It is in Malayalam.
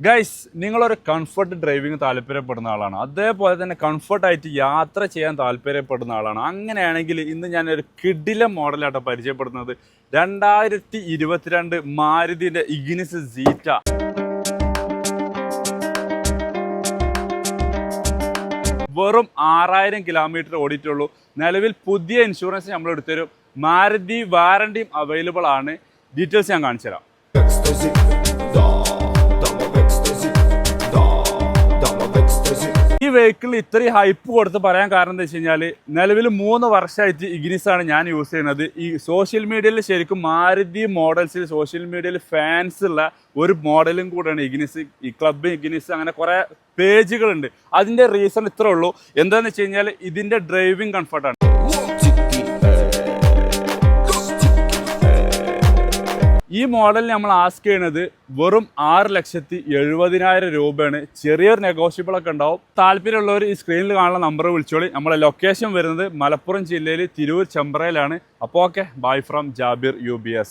ഗൈസ്, നിങ്ങളൊരു കംഫർട്ട് ഡ്രൈവിംഗ് താല്പര്യപ്പെടുന്ന ആളാണ്, അതേപോലെ തന്നെ കംഫർട്ടായിട്ട് യാത്ര ചെയ്യാൻ താല്പര്യപ്പെടുന്ന ആളാണ്. അങ്ങനെയാണെങ്കിൽ ഇന്ന് ഞാനൊരു കിടിലൻ മോഡലായിട്ട് പരിചയപ്പെടുന്നത് 2022 മാരുതിൻ്റെ ഇഗ്നിസ് സീറ്റ. വെറും 6000 കിലോമീറ്റർ ഓടിയിട്ടുള്ളൂ. നിലവിൽ പുതിയ ഇൻഷുറൻസ് നമ്മൾ എടുത്തരും. മാരുതി വാറണ്ടിയും അവൈലബിൾ ആണ്. ഡീറ്റെയിൽസ് ഞാൻ കാണിച്ചു തരാം. ഈ വെഹിക്കിൾ ഇത്രയും ഹൈപ്പ് കൊടുത്ത് പറയാൻ കാരണം എന്താ വെച്ച് കഴിഞ്ഞാൽ, നിലവിൽ 3 വർഷമായിട്ട് ഇഗ്നിസാണ് ഞാൻ യൂസ് ചെയ്യുന്നത്. ഈ സോഷ്യൽ മീഡിയയിൽ ശരിക്കും മാരുതി മോഡൽസിൽ സോഷ്യൽ മീഡിയയിൽ ഫാൻസ് ഉള്ള ഒരു മോഡലും കൂടെയാണ് ഇഗ്നിസ്. ഈ ക്ലബ് ഇഗ്നിസ് അങ്ങനെ കുറേ പേജുകളുണ്ട്. അതിൻ്റെ റീസൺ ഇത്രേ ഉള്ളൂ. എന്താണെന്ന് വെച്ച് കഴിഞ്ഞാൽ ഇതിൻ്റെ ഡ്രൈവിംഗ് കംഫർട്ടാണ്. ഈ മോഡൽ നമ്മൾ ആസ്ക് ചെയ്യുന്നത് വെറും 6,70,000 രൂപയാണ്. ചെറിയൊരു നെഗോഷ്യബിൾ ഒക്കെ ഉണ്ടാവും. താല്പര്യമുള്ളവർ ഈ സ്ക്രീനിൽ കാണുന്ന നമ്പർ വിളിച്ചോളി. നമ്മളെ ലൊക്കേഷൻ വരുന്നത് മലപ്പുറം ജില്ലയിൽ തിരൂർ ചെമ്പ്രയിലാണ്. അപ്പോൾ okay, bye from Jabir UBS.